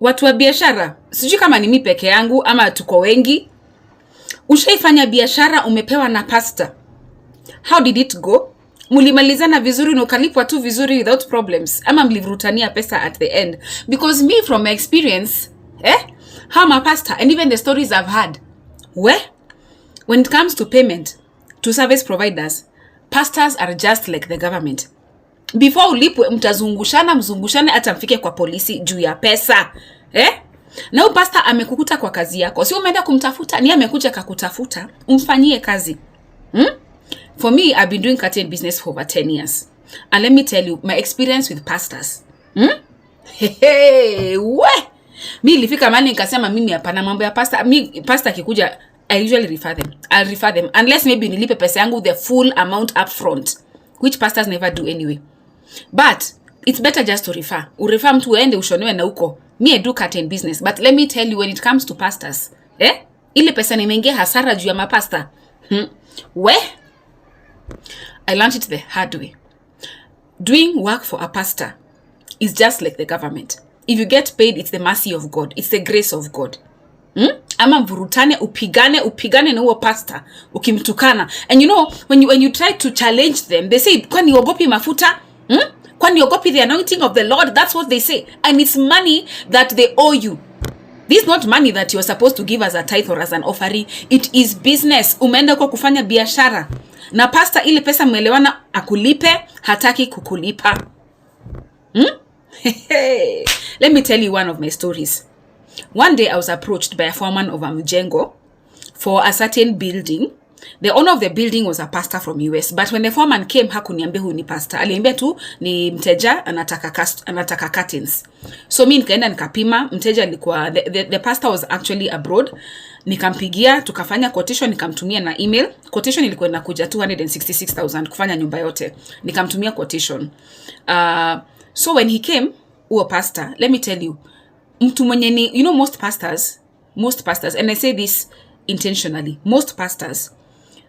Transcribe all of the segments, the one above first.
Watu wa biashara, sijui kama ni mimi peke yangu ama tuko wengi. Ushaifanya biashara umepewa na pastor. How did it go? Mulimalizana vizuri na ukalipwa tu vizuri without problems, ama mlivurutania pesa at the end? Because me from my experience, how my pastor and even the stories I've had, when it comes to payment to service providers, pastors are just like the government. Before ulipwe mzungushane hata mfike kwa polisi juu ya pesa. Na pastor amekukuta kwa kazi yako. Si umeenda kumtafuta, ni amekuja kakutafuta, umfanyie kazi. For me, I've been doing curtain business for over 10 years. And let me tell you, my experience with pastors. Mi ilifika mahali nikasema mimi hapana mambo ya pastor. Pastor akikuja, I usually refer them. I'll refer them. Unless maybe nilipe pesa yangu the full amount up front. Which pastors never do anyway. But it's better just to refer. Urefer mtu uende ushonewe na uko. Me, I do curtain business. But let me tell you, when it comes to pastors, ile pesa nimeingia hasara juu ya mapasta. I learned it the hard way. Doing work for a pastor is just like the government. If you get paid, it's the mercy of God. It's the grace of God. Ama mvurutane, upigane na huo pastor, ukimtukana. And you know, when you try to challenge them, they say, kwani ogopi mafuta? Kwani ogopi the anointing of the Lord? That's what they say. And it's money that they owe you. This is not money that you're supposed to give as a tithe or as an offering. It is business. Umeenda kwa kufanya biashara. Na pastor ile pesa mwelewana akulipe, hataki kukulipa. Let me tell you one of my stories. One day I was approached by a foreman of a mjengo for a certain building. The owner of the building was a pastor from US, but when the foreman came, hakuniambia huyu ni pastor. Aliambia tu ni mteja anataka curtains. So mimi nikaenda nikapima, mteja alikuwa the pastor was actually abroad. Nikampigia, tukafanya quotation, nikamtumia na email. Quotation ilikuwa inakuja 266,000 kufanya nyumba yote. Nikamtumia quotation. So when he came, huo pastor, let me tell you, mtu mwenye ni, you know, most pastors, and I say this intentionally, most pastors,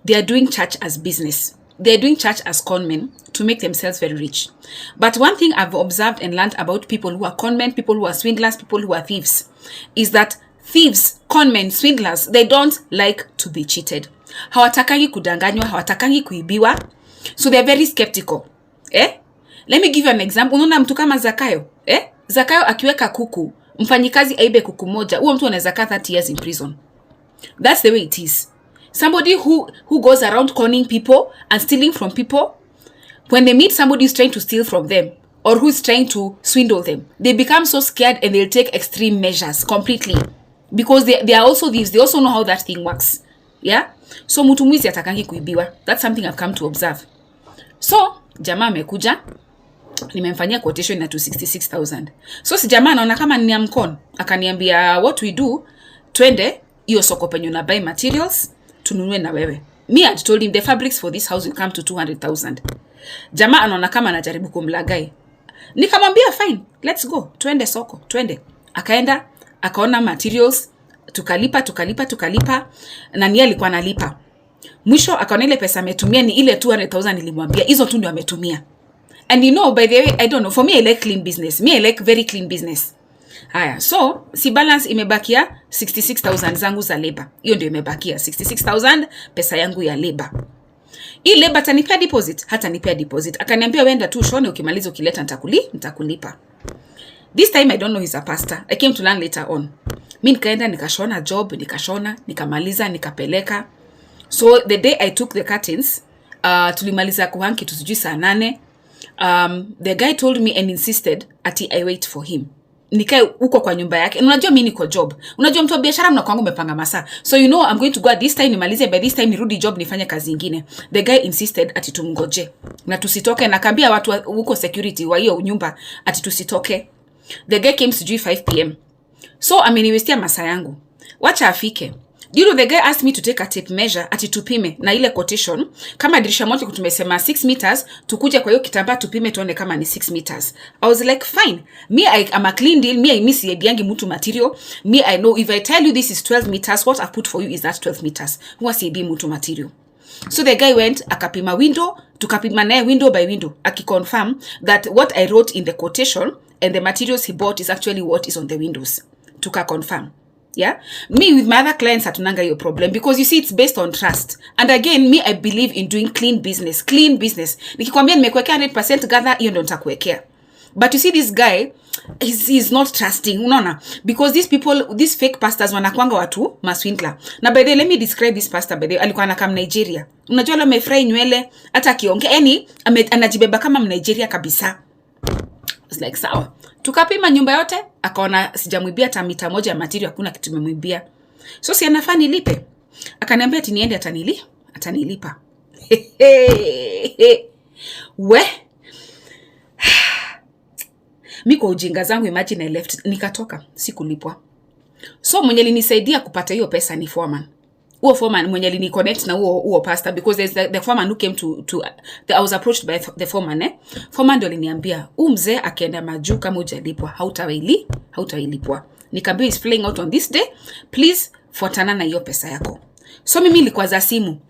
they are doing church as business. They are doing church as conmen to make themselves very rich. But one thing I've observed and learned about people who are conmen, people who are swindlers, people who are thieves, is that thieves, conmen, swindlers, they don't like to be cheated. Hawatakangi kudanganywa, hawatakangi kuibiwa. So they're very skeptical. Let me give you an example. Unaona mtu kama Zakayo. Zakayo akiweka kuku, mfanyikazi aibe kuku moja, huyo mtu anaweza kaa 30 years in prison. That's the way it is. Somebody who goes around conning people and stealing from people, when they meet somebody who's trying to steal from them or who's trying to swindle them, they become so scared and they'll take extreme measures completely. Because they are also thieves. They also know how that thing works. Yeah? So mtu mwizi atakangi kuibiwa. That's something I've come to observe. So, jamaa amekuja, nimemfanyia quotation na 266,000. So si jamaa anaona kama ni amkon, akaniambia what we do, twende hiyo soko penye na buy materials, tununue na wewe. Me had told him the fabrics for this house will come to 200,000. Jamaa anaona kama anajaribu kumlagai. Nikamwambia fine, let's go, twende soko, twende. Akaenda, akaona materials, tukalipa, na niye alikuwa analipa. Mwisho akaona ile pesa ametumia ni ile 200,000 nilimwambia, hizo tu ndio ametumia. And you know, by the way, I don't know, for me I like clean business. Me I like very clean business. Haya, so si balance imebakia 66,000 zangu za labor. Hiyo ndio imebakia 66,000 pesa yangu ya labor. Hii labor atanipea deposit, hata nipea deposit. Akaniambia wenda tu shone, ukimaliza ukileta nitakulipa. This time I don't know he's a pastor. I came to learn later on. Mimi nikaenda nikashona job, nikamaliza, nikapeleka. So the day I took the curtains, tulimaliza kuhanki tusijui saa 8. The guy told me and insisted ati I wait for him. Nikae uko kwa nyumba yake. Unajua mimi niko job. Unajua mtu wa biashara mnakuanga umepanga masaa. So you know I'm going to go at this time nimalize, by this time nirudi job nifanye kazi nyingine. The guy insisted ati tumngoje na tusitoke, na kaambia watu huko security wa hiyo nyumba ati tusitoke. The guy came sijui 5 p.m. So ameniwestia masaa yangu. Wacha afike. You know, the guy asked me to take a tape measure ati tupime na ile quotation kama dirisha moja kutumesema 6 meters, tukuje kwa hiyo kitambaa tupime tuone kama ni 6 meters. I was like fine, me I'm a clean deal, me I miss yebiangi mtu material, me I know if I tell you this is 12 meters, what I've put for you is that 12 meters. Huwa siyebi mtu material. So the guy went akapima window, tukapima naye window by window, akiconfirm that what I wrote in the quotation and the materials he bought is actually what is on the windows. Tuka confirm. Yeah, me with my other clients hatunanga your problem, because you see it's based on trust. And again, me I believe in doing clean business. Nikikwambia nimekuwekea 100% gather, hiyo ndo nitakuwekea. But you see this guy, he's not trusting, unaona, because these fake pastors wanakwanga watu maswindler. Na by the way, let me describe this pastor. By the way, alikuwa anakam Nigeria. Unajua leo amefry nywele, hata akiongea yani anajibeba kama Nigeria kabisa. It's like sawa. Tukapima nyumba yote, akaona sijamwibia hata mita moja ya material, hakuna kitu nimemwibia. So si anafaa nilipe. Akaniambia ati niende atanilipa. We mi kwa ujinga zangu, imagine I left, nikatoka, sikulipwa. So mwenye alinisaidia kupata hiyo pesa ni foreman. Huo foreman mwenye aliniconnect na huo pastor, because there's the foreman who came I was approached by the foreman. Foreman ndio aliniambia, mzee akienda majuu kama hujalipwa hautailipwa. Nikamwambia is flying out on this day, please fuatana na hiyo pesa yako. So mimi nilikuwa za simu.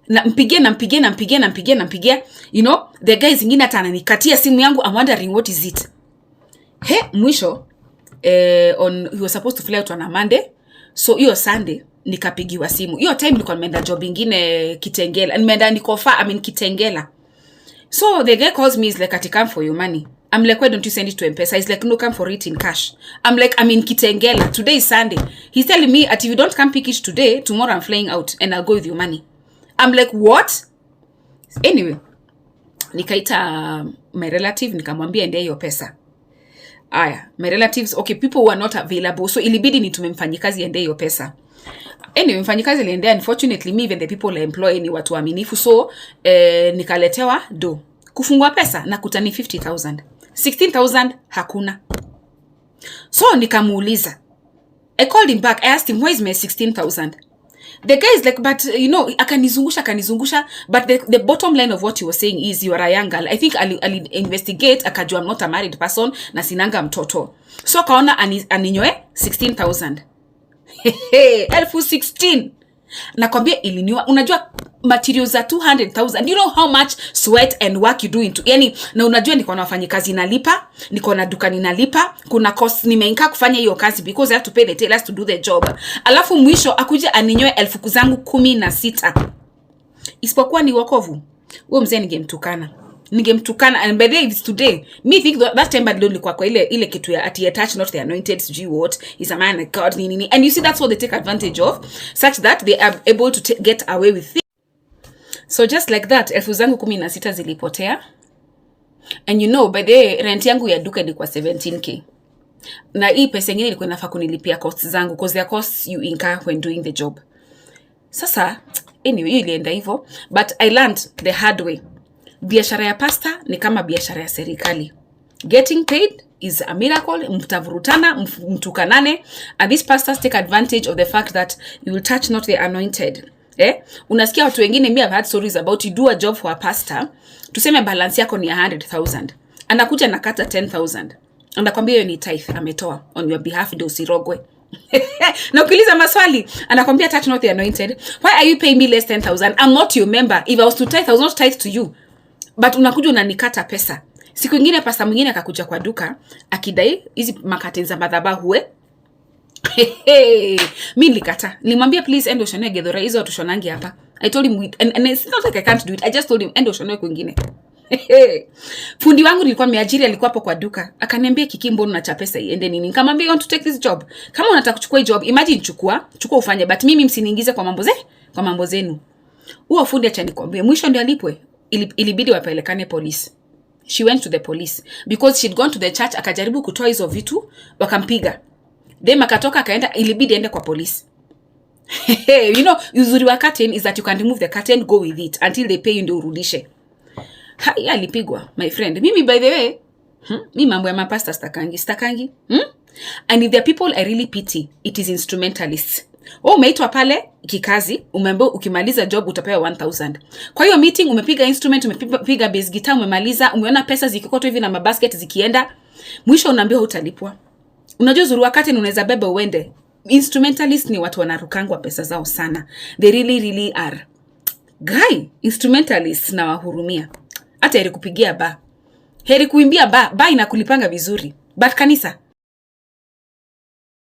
Nampigia. You know, the guys zingine hata ananikatia simu yangu. I'm wondering what is it. Mwisho he was supposed to fly out on a Monday. So hiyo Sunday nikapigiwa simu. Hiyo time nilikuwa nimeenda job ingine Kitengela. Nimeenda Kitengela. So the guy calls me, is like, "Ati come for your money." I'm like, "Why don't you send it to M-Pesa?" He's like, "No, come for it in cash." I'm like, "I'm in Kitengela. Today is Sunday." He's telling me, "If you don't come pick it today, tomorrow I'm flying out and I'll go with your money." I'm like, "What?" Anyway, nikaita my relative, nikamwambia ende hiyo pesa. Aya, my relatives, okay, people were not available, so ilibidi nitume mfanyikazi ende hiyo pesa. Anyway, mfanyikazi aliendea. Unfortunately, me even the people I employ ni watu waaminifu, so nikaletewa do kufungua pesa na kutani 50,000. 16,000 hakuna. So nikamuuliza, I called him back, I asked him, "Where is my 16,000? The guy is like, "But you know, akanizungusha, but the bottom line of what he was saying is, you are a young girl." I think ali investigate, akajua I'm not a married person na sinanga mtoto. So kaona aninyoe 16,000. 16,000. Nakwambia iliniwa. Unajua materials za 200,000. You know how much sweat and work you do into, yani, na unajua niko na wafanyikazi nalipa, niko na duka ninalipa, kuna cost nimeinka kufanya hiyo kazi, because I have to pay the tailors to do the job. Alafu mwisho akuja aninyoe 1000 zangu 16. Isipokuwa ni wokovu. Huyo mzee ningemtukana, and by the way, it's today. Me think that time bad lonely kwa ile kitu ya ati attach not the anointed, what is a man of God, nini. And you see, that's what they take advantage of, such that they are able to get away with it. So just like that, 1000 zangu 16 zilipotea. And you know, by the way, rent yangu ya duka ilikuwa 17k. Na hii pesa nyingine ilikuwa inafaa kunilipia costs zangu, because there are costs you incur when doing the job. Sasa anyway, ilienda hivyo, but I learned the hard way. Biashara ya pasta ni kama biashara ya serikali. Getting paid is a miracle. Mtavurutana, mtukanane, and these pastors take advantage of the fact that you will touch not the anointed. Unasikia watu wengine, me have had stories about, you do a job for a pastor, tuseme balance yako ni 100,000, anakuja nakata 10,000, anakwambia hiyo ni tithe ametoa on your behalf ndio usirogwe. Na ukiuliza maswali, anakwambia touch not the anointed. Why are you paying me less 10,000? I'm not your member. If I was to tithe, I was not tithe to you. But unakuja unanikata pesa. Siku nyingine pasta mwingine akakuja kwa duka akidai hizi makateni za madhabahu. Mimi nilikata. Nilimwambia, "Please endo shone gedhora hizo tushonangi hapa." I told him, and it's not like I can't do it. I just told him endo shone kwingine. Fundi wangu nilikuwa nimeajiri, alikuwa hapo kwa duka. Akaniambia, "Kiki, mbona unacha pesa iende nini?" Nikamwambia, "You want to take this job? Kama unataka kuchukua hii job, imagine chukua ufanye, but mimi msiniingize kwa mambo zenu." Huo fundi acha nikwambie, mwisho ndio alipwe. Ilibidi wapelekane police. She went to the police because she'd gone to the church, akajaribu kutoa hizo vitu, wakampiga. Then akatoka akaenda, ilibidi ende kwa police. You know, uzuri wa curtain is that you can remove the curtain, go with it until they pay you ndio urudishe. Haya, alipigwa my friend. Mimi by the way, mimi mambo ya mapasta stakangi. And if there are people I really pity, it is instrumentalists. Umeitwa pale kikazi, umeambiwa ukimaliza job utapewa 1,000. Kwa hiyo meeting umepiga instrument, umepiga bass guitar, umemaliza, umeona pesa zikikoto hivi na mabasket zikienda, mwisho unaambiwa utalipwa. Unajua uzuri wakati unaweza beba uende. Instrumentalists ni watu wanarukangwa pesa zao sana. They really are. Guy, instrumentalists na wahurumia. Hata ili kupigia ba. Heri kuimbia ba inakulipanga vizuri. But kanisa